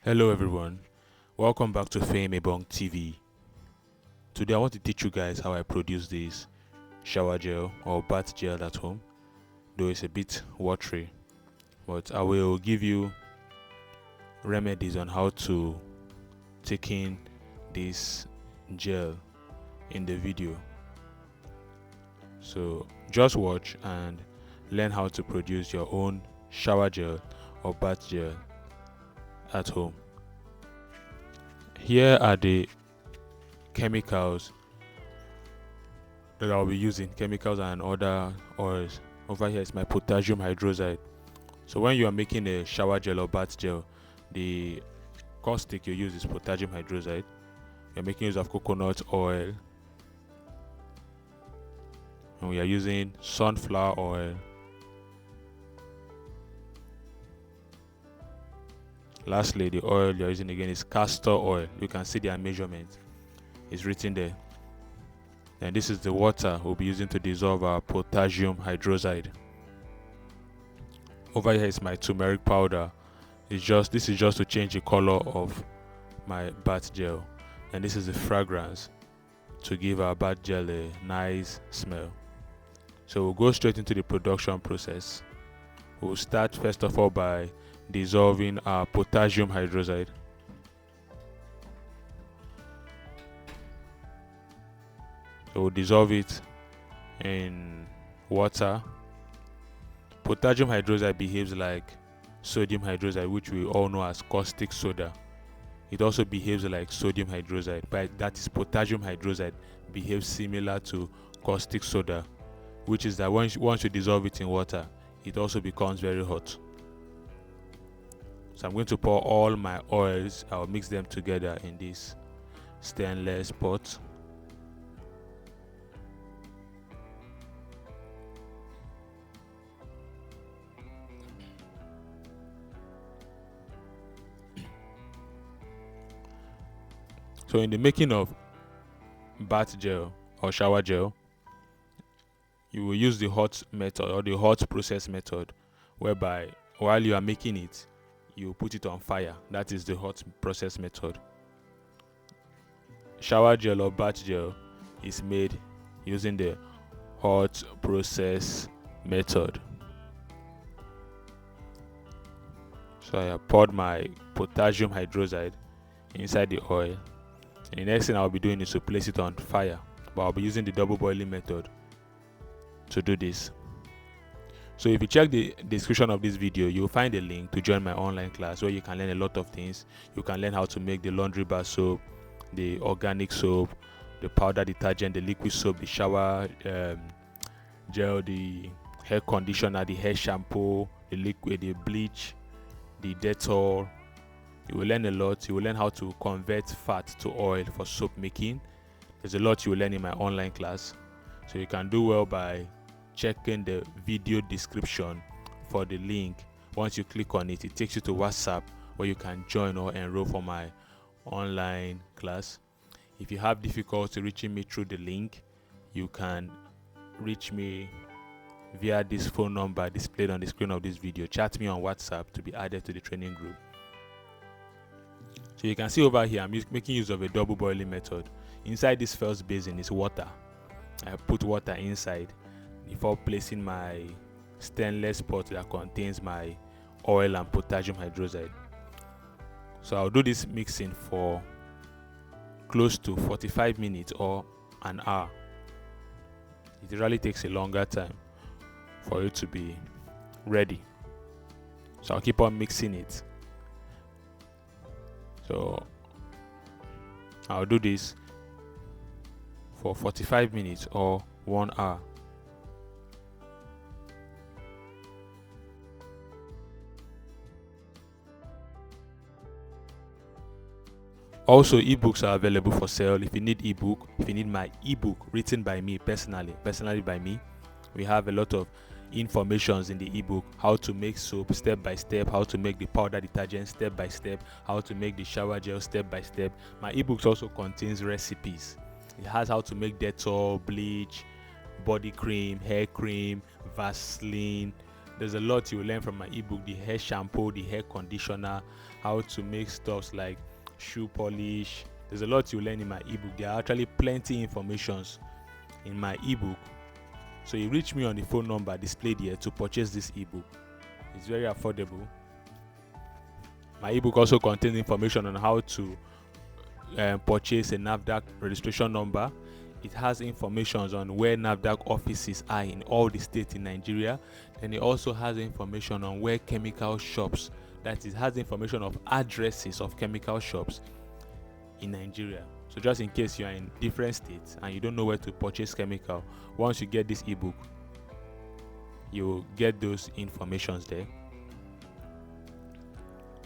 Hello everyone, welcome back to Fame Ebong TV. Today I want to teach you guys how I produce this shower gel or bath gel at home, though it's a bit watery, but I will give you remedies on how to take in this gel in the video. So just watch and learn how to produce your own shower gel or bath gel at home. Here are the chemicals that I'll be using, chemicals and other oils. Over here is my potassium hydroxide. So when you are making a shower gel or bath gel, the caustic you use is potassium hydroxide. You're making use of coconut oil, and we are using sunflower oil, lastly the oil you're using again is castor oil. You can see their measurement, it's written there. And this is the water we'll be using to dissolve our potassium hydroxide. Over here is my turmeric powder. This is just to change the color of my bath gel, and this is the fragrance to give our bath gel a nice smell. So we'll go straight into the production process. We'll start first of all by dissolving our potassium hydroxide. So we'll dissolve it in water. Potassium hydroxide behaves like sodium hydroxide, which we all know as caustic soda. It also behaves like sodium hydroxide, but that is potassium hydroxide behaves similar to caustic soda, which is that once you dissolve it in water, it also becomes very hot. So I'm going to pour all my oils. I'll mix them together in this stainless pot. So in the making of bath gel or shower gel, you will use the hot method or the hot process method, whereby while you are making it, you put it on fire. That is the hot process method. Shower gel or bath gel is made using the hot process method. So I have poured my potassium hydroxide inside the oil. And the next thing I'll be doing is to place it on fire, but I'll be using the double boiling method to do this. So if you check the description of this video, you'll find a link to join my online class where you can learn a lot of things. You can learn how to make the laundry bar soap, the organic soap, the powder detergent, the liquid soap, the shower gel, the hair conditioner, the hair shampoo, the liquid, the bleach, the Dettol. You will learn a lot. You will learn how to convert fat to oil for soap making. There's a lot you will learn in my online class. So you can do well by checking the video description for the link. Once you click on it, it takes you to WhatsApp where you can join or enroll for my online class. If you have difficulty reaching me through the link, you can reach me via this phone number displayed on the screen of this video. Chat me on WhatsApp to be added to the training group. So you can see over here, I'm making use of a double boiling method. Inside this first basin is water. I put water inside before placing my stainless pot that contains my oil and potassium hydroxide. So I'll do this mixing for close to 45 minutes or an hour. It really takes a longer time for it to be ready. So I'll keep on mixing it. So I'll do this for 45 minutes or 1 hour. Also, ebooks are available for sale. If you need ebook, if you need my ebook written by me personally by me, we have a lot of informations in the ebook: how to make soap step by step, how to make the powder detergent step by step, how to make the shower gel step by step. My ebooks also contains recipes. It has how to make Dettol, bleach, body cream, hair cream, Vaseline, there's a lot you will learn from my ebook: the hair shampoo, the hair conditioner, how to make stuffs like shoe polish. There's a lot you learn in my ebook. There are actually plenty informations in my ebook. So you reach me on the phone number displayed here to purchase this ebook. It's very affordable. My ebook also contains information on how to purchase a NAFDAC registration number. It has information on where NAFDAC offices are in all the states in Nigeria. And it also has information on where chemical shops, that is, has information of addresses of chemical shops in Nigeria. So just in case you are in different states and you don't know where to purchase chemical, once you get this ebook, you will get those informations there.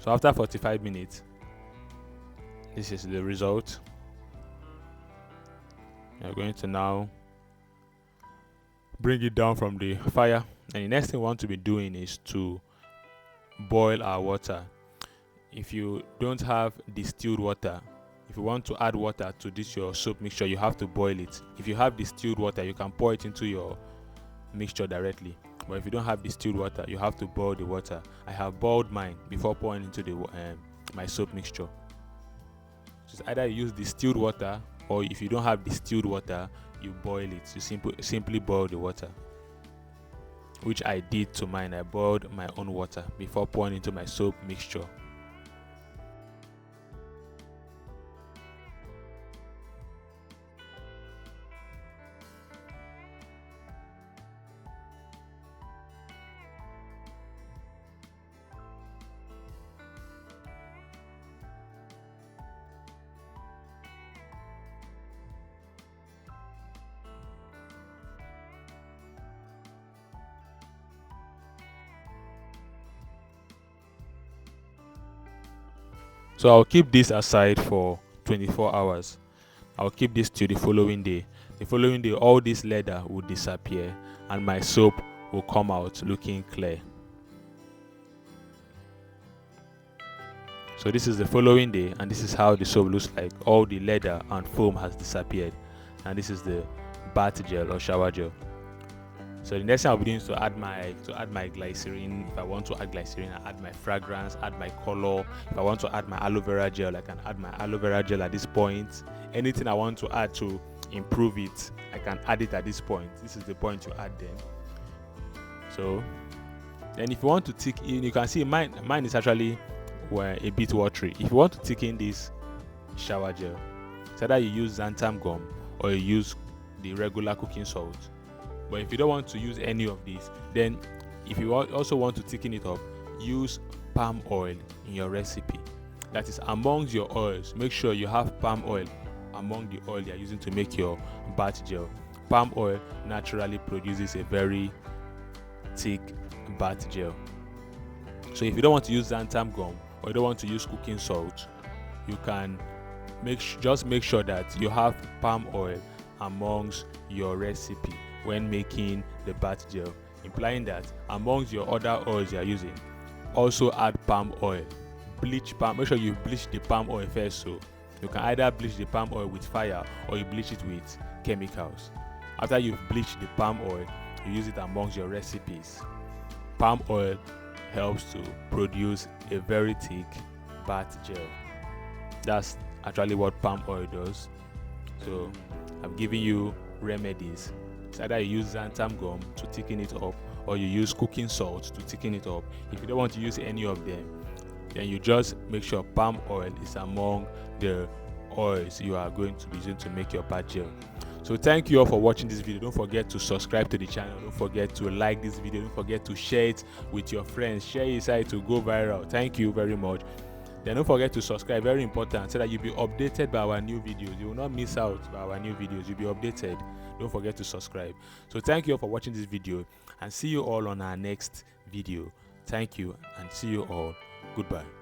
So after 45 minutes, this is the result. You're going to now bring it down from the fire, and the next thing we want to be doing is to boil our water. If you don't have distilled water, if you want to add water to this your soap mixture, you have to boil it. If you have distilled water, you can pour it into your mixture directly. But if you don't have distilled water, you have to boil the water. I have boiled mine before pouring into the my soap mixture. So either you use distilled water, or if you don't have distilled water, you boil it. You simply boil the water, which I did to mine. I boiled my own water before pouring into my soap mixture. So I'll keep this aside for 24 hours. I'll keep this till the following day. The following day, all this leather will disappear and my soap will come out looking clear. So this is the following day, and this is how the soap looks like. All the leather and foam has disappeared, and this is the bath gel or shower gel. So the next thing I'll be doing is to add my glycerin. If I want to add glycerin, I add my fragrance, add my color. If I want to add my aloe vera gel, I can add my aloe vera gel at this point. Anything I want to add to improve it, I can add it at this point. This is the point you add them. So then if you want to thicken, you can see mine is actually a bit watery. If you want to thicken this shower gel, it's either you use xanthan gum or you use the regular cooking salt. But if you don't want to use any of these, then if you also want to thicken it up, use palm oil in your recipe. That is, amongst your oils, make sure you have palm oil among the oil you are using to make your bath gel. Palm oil naturally produces a very thick bath gel. So if you don't want to use xanthan gum or you don't want to use cooking salt, you can just make sure that you have palm oil amongst your recipe when making the bath gel, implying that amongst your other oils you are using, also add palm oil. Bleach palm. Make sure you bleach the palm oil first. So you can either bleach the palm oil with fire or you bleach it with chemicals. After you've bleached the palm oil, you use it amongst your recipes. Palm oil helps to produce a very thick bath gel. That's actually what palm oil does. So I'm giving you remedies. It's either you use xanthan gum to thicken it up or you use cooking salt to thicken it up. If you don't want to use any of them, then you just make sure palm oil is among the oils you are going to be using to make your bath gel. So thank you all for watching this video. Don't forget to subscribe to the channel. Don't forget to like this video. Don't forget to share it with your friends. Share it so to go viral. Thank you very much. Then don't forget to subscribe, very important, so that you'll be updated by our new videos. You will not miss out by our new videos. You'll be updated. Don't forget to subscribe. So thank you all for watching this video, and see you all on our next video. Thank you, and see you all. Goodbye.